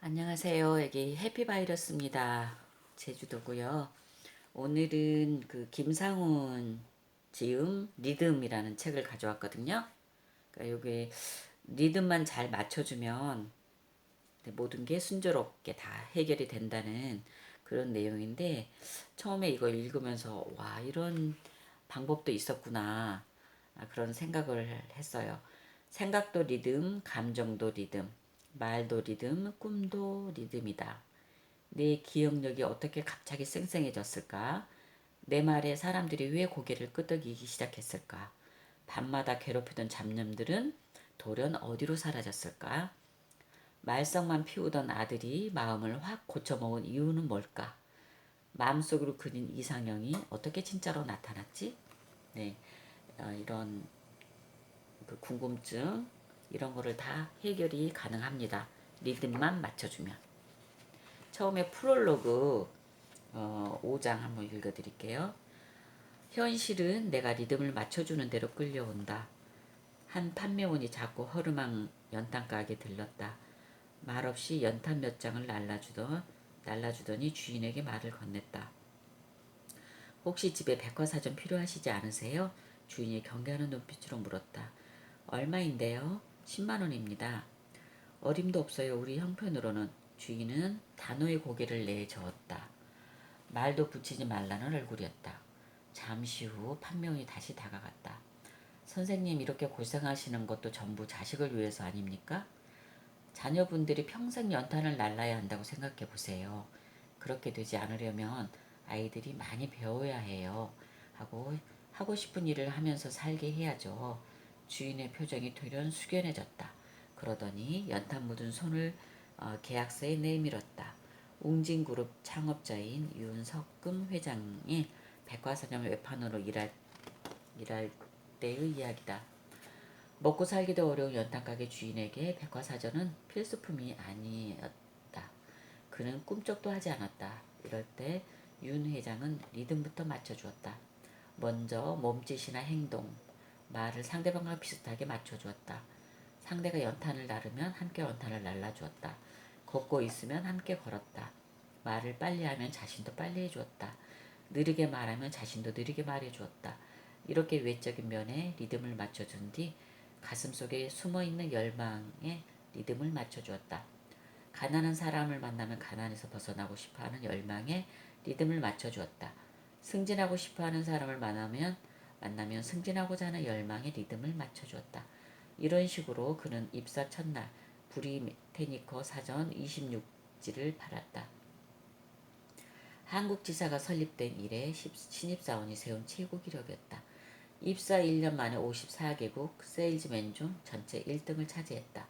안녕하세요. 여기 해피바이러스입니다. 제주도고요. 오늘은 그 김상훈 지음 리듬이라는 책을 가져왔거든요. 그러니까 여기 리듬만 잘 맞춰주면 모든 게 순조롭게 다 해결이 된다는 그런 내용인데, 처음에 이거 읽으면서 와, 이런 방법도 있었구나, 그런 생각을 했어요. 생각도 리듬, 감정도 리듬, 말도 리듬, 꿈도 리듬이다. 내 기억력이 어떻게 갑자기 쌩쌩해졌을까? 내 말에 사람들이 왜 고개를 끄덕이기 시작했을까? 밤마다 괴롭히던 잡념들은 돌연 어디로 사라졌을까? 말썽만 피우던 아들이 마음을 확 고쳐먹은 이유는 뭘까? 마음속으로 그린 이상형이 어떻게 진짜로 나타났지? 네, 이런 그 궁금증, 이런 거를 다 해결이 가능합니다. 리듬만 맞춰주면. 처음에 프롤로그 5장 한번 읽어드릴게요. 현실은 내가 리듬을 맞춰주는 대로 끌려온다. 한 판매원이 자꾸 허름한 연탄 가게 들렀다. 말없이 연탄 몇 장을 날라주더니 주인에게 말을 건넸다. 혹시 집에 백과사전 필요하시지 않으세요? 주인이 경계하는 눈빛으로 물었다. 얼마인데요? 10만 원입니다. 어림도 없어요. 우리 형편으로는. 주인은 단호히 고개를 내저었다. 말도 붙이지 말라는 얼굴이었다. 잠시 후 판명이 다시 다가갔다. 선생님, 이렇게 고생하시는 것도 전부 자식을 위해서 아닙니까? 자녀분들이 평생 연탄을 날라야 한다고 생각해 보세요. 그렇게 되지 않으려면 아이들이 많이 배워야 해요. 하고 싶은 일을 하면서 살게 해야죠. 주인의 표정이 돌연 숙연해졌다. 그러더니 연탄 묻은 손을 계약서에 내밀었다. 웅진그룹 창업자인 윤석금 회장이 백화사전 외판으로 일할 때의 이야기다. 먹고 살기도 어려운 연탄가게 주인에게 백화사전은 필수품이 아니었다. 그는 꿈쩍도 하지 않았다. 이럴 때 윤 회장은 리듬부터 맞춰주었다. 먼저 몸짓이나 행동, 말을 상대방과 비슷하게 맞춰주었다. 상대가 연탄을 나르면 함께 연탄을 날라주었다. 걷고 있으면 함께 걸었다. 말을 빨리 하면 자신도 빨리 해주었다. 느리게 말하면 자신도 느리게 말해주었다. 이렇게 외적인 면에 리듬을 맞춰준 뒤 가슴속에 숨어있는 열망에 리듬을 맞춰주었다. 가난한 사람을 만나면 가난에서 벗어나고 싶어하는 열망에 리듬을 맞춰주었다. 승진하고 싶어하는 사람을 만나면 승진하고자 하는 열망에 리듬을 맞춰주었다. 이런 식으로 그는 입사 첫날 브리테니커 사전 26지를 팔았다. 한국 지사가 설립된 이래 신입사원이 세운 최고 기록이었다. 입사 1년 만에 54개국 세일즈맨 중 전체 1등을 차지했다.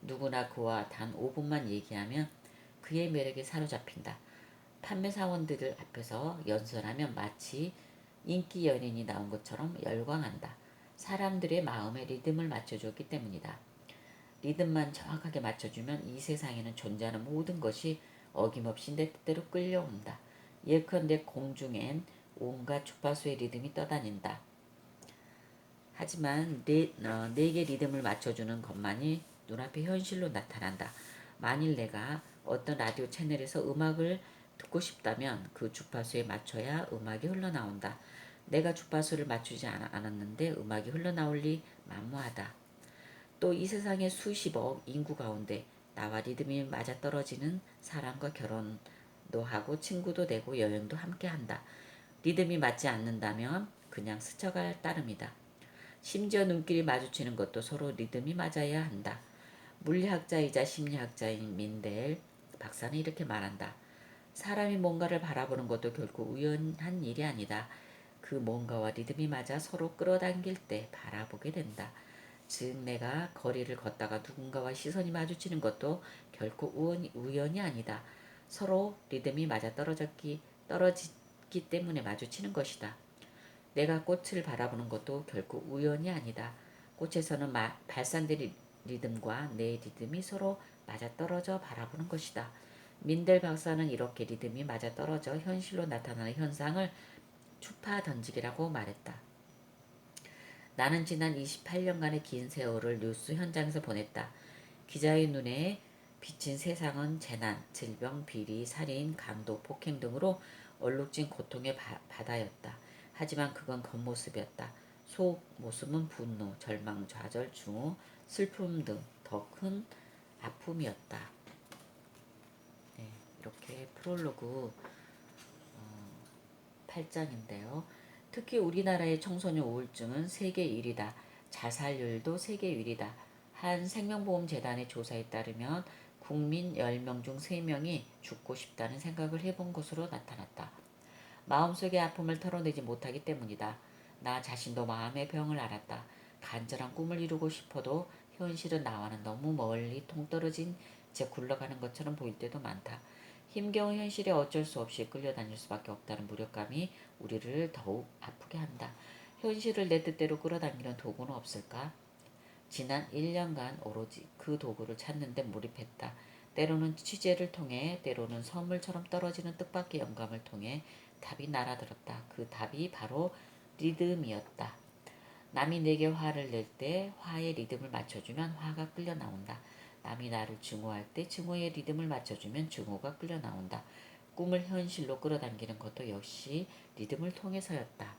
누구나 그와 단 5분만 얘기하면 그의 매력에 사로잡힌다. 판매 사원들 앞에서 연설하면 마치 인기 연예인이 나온 것처럼 열광한다. 사람들의 마음에 리듬을 맞춰줬기 때문이다. 리듬만 정확하게 맞춰주면 이 세상에는 존재하는 모든 것이 어김없이 내 뜻대로 끌려온다. 예컨대 공중엔 온갖 주파수의 리듬이 떠다닌다. 하지만 내게 리듬을 맞춰주는 것만이 눈앞에 현실로 나타난다. 만일 내가 어떤 라디오 채널에서 음악을 듣고 싶다면 그 주파수에 맞춰야 음악이 흘러나온다. 내가 주파수를 맞추지 않았는데 음악이 흘러나올 리 만무하다. 또 이 세상의 수십억 인구 가운데 나와 리듬이 맞아떨어지는 사람과 결혼도 하고 친구도 되고 여행도 함께한다. 리듬이 맞지 않는다면 그냥 스쳐갈 따름이다. 심지어 눈길이 마주치는 것도 서로 리듬이 맞아야 한다. 물리학자이자 심리학자인 민델 박사는 이렇게 말한다. 사람이 뭔가를 바라보는 것도 결코 우연한 일이 아니다. 그 뭔가와 리듬이 맞아 서로 끌어당길 때 바라보게 된다. 즉 내가 거리를 걷다가 누군가와 시선이 마주치는 것도 결코 우연이 아니다. 서로 리듬이 맞아 떨어지기 때문에 마주치는 것이다. 내가 꽃을 바라보는 것도 결코 우연이 아니다. 꽃에서는 발산된 리듬과 내 리듬이 서로 맞아떨어져 바라보는 것이다. 민델 박사는 이렇게 리듬이 맞아떨어져 현실로 나타나는 현상을 추파 던지기라고 말했다. 나는 지난 28년간의 긴 세월을 뉴스 현장에서 보냈다. 기자의 눈에 비친 세상은 재난, 질병, 비리, 살인, 강도, 폭행 등으로 얼룩진 고통의 바다였다. 하지만 그건 겉모습이었다. 속 모습은 분노, 절망, 좌절, 증오, 슬픔 등 더 큰 아픔이었다. 네, 이렇게 프롤로그 8장인데요. 특히 우리나라의 청소년 우울증은 세계 1위다. 자살률도 세계 1위다. 한 생명보험재단의 조사에 따르면 국민 10명 중 3명이 죽고 싶다는 생각을 해본 것으로 나타났다. 마음속의 아픔을 털어내지 못하기 때문이다. 나 자신도 마음의 병을 앓았다. 간절한 꿈을 이루고 싶어도 현실은 나와는 너무 멀리 동떨어진 채 굴러가는 것처럼 보일 때도 많다. 힘겨운 현실에 어쩔 수 없이 끌려다닐 수밖에 없다는 무력감이 우리를 더욱 아프게 한다. 현실을 내 뜻대로 끌어당기는 도구는 없을까? 지난 1년간 오로지 그 도구를 찾는 데 몰입했다. 때로는 취재를 통해, 때로는 선물처럼 떨어지는 뜻밖의 영감을 통해 답이 날아들었다. 그 답이 바로 리듬이었다. 남이 내게 화를 낼 때 화의 리듬을 맞춰주면 화가 끌려 나온다. 남이 나를 증오할 때 증오의 리듬을 맞춰주면 증오가 끌려 나온다. 꿈을 현실로 끌어당기는 것도 역시 리듬을 통해서였다.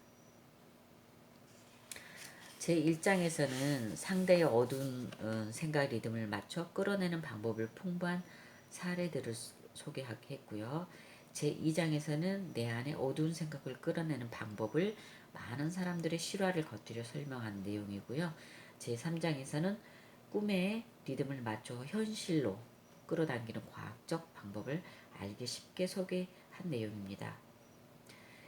제1장에서는 상대의 어두운 생각 리듬을 맞춰 끌어내는 방법을 풍부한 사례들을 소개했고요. 제2장에서는 내 안에 어두운 생각을 끌어내는 방법을 많은 사람들의 실화를 곁들여 설명한 내용이고요. 제3장에서는 꿈의 리듬을 맞춰 현실로 끌어당기는 과학적 방법을 알기 쉽게 소개한 내용입니다.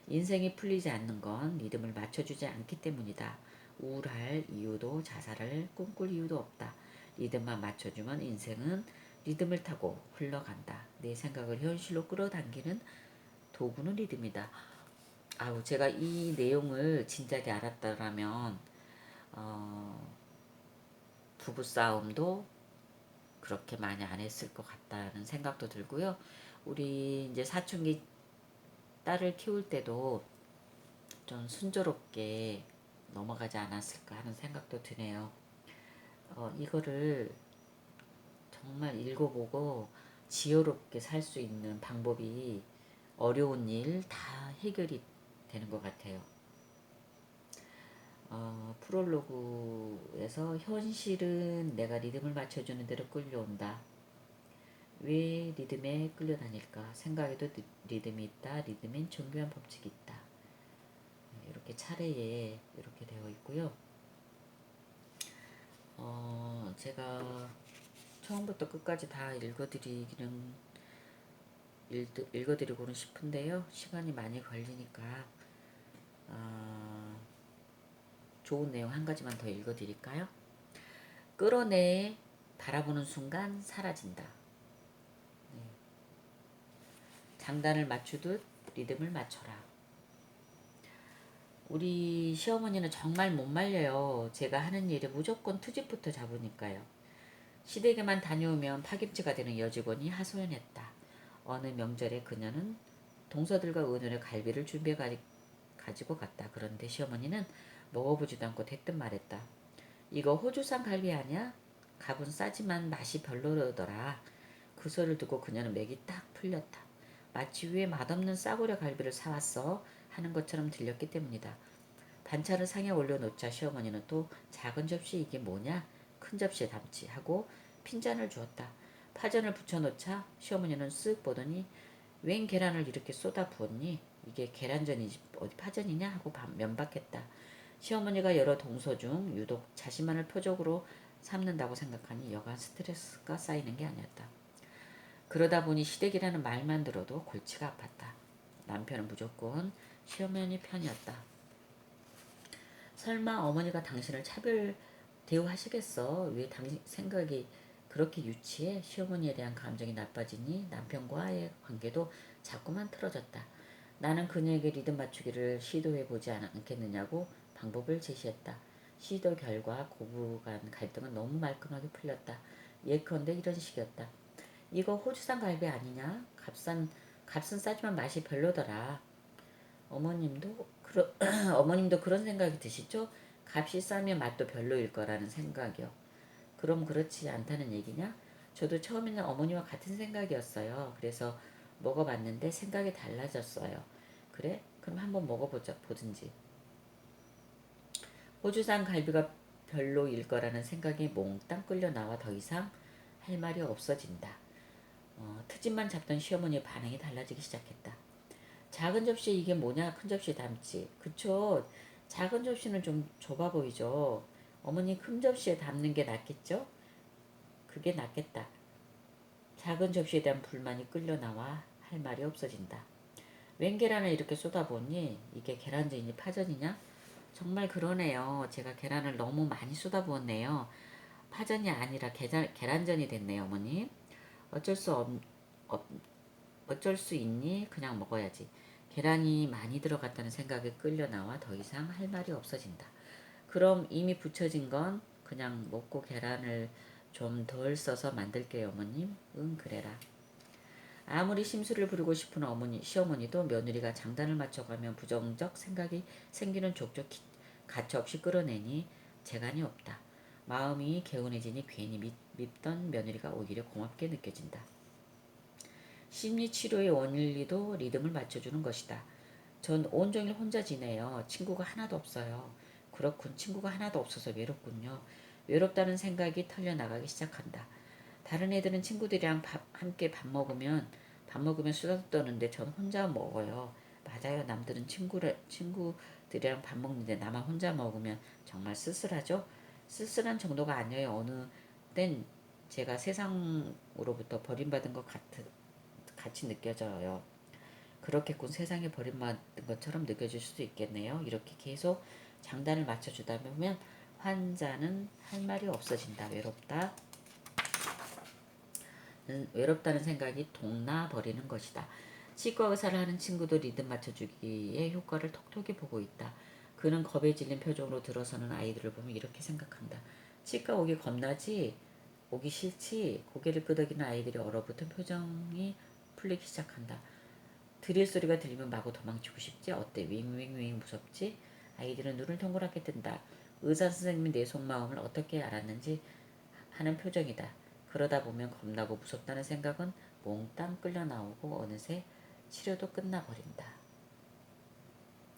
인생이 풀리지 않는 건 리듬을 맞춰주지 않기 때문이다. 우울할 이유도 자살을 꿈꿀 이유도 없다. 리듬만 맞춰주면 인생은 리듬을 타고 흘러간다. 내 생각을 현실로 끌어당기는 도구는 리듬이다. 아우, 제가 이 내용을 진작에 알았더라면 부부싸움도 그렇게 많이 안 했을 것 같다는 생각도 들고요. 우리 이제 사춘기 딸을 키울 때도 좀 순조롭게 넘어가지 않았을까 하는 생각도 드네요. 이거를 정말 읽어보고 지혜롭게 살 수 있는 방법이 어려운 일 다 해결이 되는 것 같아요. 프롤로그에서 현실은 내가 리듬을 맞춰주는 대로 끌려온다. 왜 리듬에 끌려다닐까? 생각에도 리듬이 있다. 리듬엔 정교한 법칙이 있다. 이렇게 차례에 이렇게 되어 있고요. 제가 처음부터 끝까지 다 읽어드리고는 싶은데요. 시간이 많이 걸리니까 좋은 내용 한 가지만 더 읽어드릴까요? 끌어내 바라보는 순간 사라진다. 네. 장단을 맞추듯 리듬을 맞춰라. 우리 시어머니는 정말 못 말려요. 제가 하는 일에 무조건 투집부터 잡으니까요. 시댁에만 다녀오면 파김치가 되는 여직원이 하소연했다. 어느 명절에 그녀는 동서들과 은연의 갈비를 준비해 가지고 갔다. 그런데 시어머니는 먹어보지도 않고 대뜸 말했다. 이거 호주산 갈비 아니야? 값은 싸지만 맛이 별로더라. 그 소리를 듣고 그녀는 맥이 딱 풀렸다. 마치 왜 맛없는 싸구려 갈비를 사왔어? 하는 것처럼 들렸기 때문이다. 반찬을 상에 올려놓자 시어머니는 또 작은 접시 이게 뭐냐? 큰 접시에 담지 하고 핀잔을 주었다. 파전을 붙여놓자 시어머니는 쓱 보더니 웬 계란을 이렇게 쏟아 부었니? 이게 계란전이지 어디 파전이냐? 하고 면박했다. 시어머니가 여러 동서 중 유독 자신만을 표적으로 삼는다고 생각하니 여간 스트레스가 쌓이는 게 아니었다. 그러다 보니 시댁이라는 말만 들어도 골치가 아팠다. 남편은 무조건 시어머니 편이었다. 설마 어머니가 당신을 차별 대우하시겠어? 왜 당신 생각이 그렇게 유치해? 시어머니에 대한 감정이 나빠지니 남편과의 관계도 자꾸만 틀어졌다. 나는 그녀에게 리듬 맞추기를 시도해보지 않겠느냐고 방법을 제시했다. 시도 결과 고부간 갈등은 너무 말끔하게 풀렸다. 예컨대 이런 식이었다. 이거 호주산 갈비 아니냐? 값은 싸지만 맛이 별로더라. 어머님도 그런 생각이 드시죠? 값이 싸면 맛도 별로일 거라는 생각이요. 그럼 그렇지 않다는 얘기냐? 저도 처음에는 어머니와 같은 생각이었어요. 그래서 먹어봤는데 생각이 달라졌어요. 그래? 그럼 한번 먹어보자 보든지. 호주산 갈비가 별로일 거라는 생각이 몽땅 끌려 나와 더 이상 할 말이 없어진다. 트집만 잡던 시어머니의 반응이 달라지기 시작했다. 작은 접시에 이게 뭐냐? 큰 접시에 담지. 그쵸? 작은 접시는 좀 좁아 보이죠? 어머니 큰 접시에 담는 게 낫겠죠? 그게 낫겠다. 작은 접시에 대한 불만이 끌려 나와 할 말이 없어진다. 웬 계란을 이렇게 쏟아부었니? 이게 계란전이니 파전이냐? 정말 그러네요. 제가 계란을 너무 많이 쏟아부었네요. 파전이 아니라 계란전이 됐네요, 어머니. 어쩔 수 없, 없, 어쩔 수 있니? 그냥 먹어야지. 계란이 많이 들어갔다는 생각에 끌려 나와 더 이상 할 말이 없어진다. 그럼 이미 부쳐진 건 그냥 먹고 계란을 좀 덜 써서 만들게요, 어머님. 응, 그래라. 아무리 심술을 부리고 싶은 시어머니도 며느리가 장단을 맞춰가면 부정적 생각이 생기는 족족 가차없이 끌어내니 재간이 없다. 마음이 개운해지니 괜히 밉던 며느리가 오히려 고맙게 느껴진다. 심리치료의 원리도 리듬을 맞춰주는 것이다. 전 온종일 혼자 지내요. 친구가 하나도 없어요. 그렇군. 친구가 하나도 없어서 외롭군요. 외롭다는 생각이 털려나가기 시작한다. 다른 애들은 친구들이랑 함께 밥 먹으면 수다 떠는데 전 혼자 먹어요. 맞아요. 남들은 친구들이랑 밥 먹는데 나만 혼자 먹으면 정말 쓸쓸하죠. 쓸쓸한 정도가 아니에요. 어느 땐 제가 세상으로부터 버림받은 것 같이 느껴져요. 그렇겠군. 세상에 버림받은 것처럼 느껴질 수도 있겠네요. 이렇게 계속 장단을 맞춰주다 보면 환자는 할 말이 없어진다. 외롭다는 생각이 동나버리는 것이다. 치과 의사를 하는 친구도 리듬 맞춰주기의 효과를 톡톡히 보고 있다. 그는 겁에 질린 표정으로 들어서는 아이들을 보면 이렇게 생각한다. 치과 오기 겁나지? 오기 싫지? 고개를 끄덕이는 아이들이 얼어붙은 표정이 풀리기 시작한다. 드릴 소리가 들리면 마구 도망치고 싶지? 어때? 윙윙윙 무섭지? 아이들은 눈을 동그랗게 뜬다. 의사 선생님이 내 속마음을 어떻게 알았는지 하는 표정이다. 그러다 보면 겁나고 무섭다는 생각은 몽땅 끌려 나오고 어느새 치료도 끝나버린다.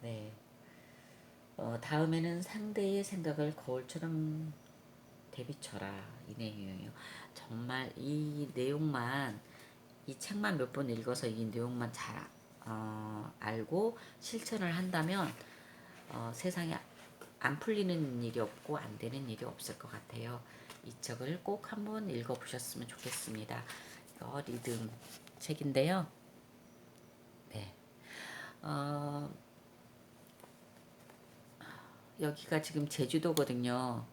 네. 다음에는 상대의 생각을 거울처럼 대비쳐라. 이 내용이에요. 정말 이 책만 몇 번 읽어서 이 내용만 잘 알고 실천을 한다면 세상에 안 풀리는 일이 없고 안 되는 일이 없을 것 같아요. 이 책을 꼭 한번 읽어보셨으면 좋겠습니다. 이거 리듬 책인데요. 네. 어, 여기가 지금 제주도거든요.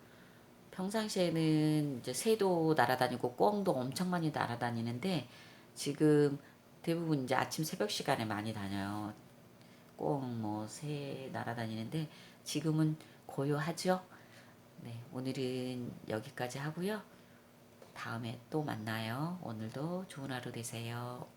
평상시에는 이제 새도 날아다니고 꿩도 엄청 많이 날아다니는데 지금 대부분 이제 아침 새벽 시간에 많이 다녀요. 꿩, 새 날아다니는데 지금은 고요하죠? 네, 오늘은 여기까지 하고요. 다음에 또 만나요. 오늘도 좋은 하루 되세요.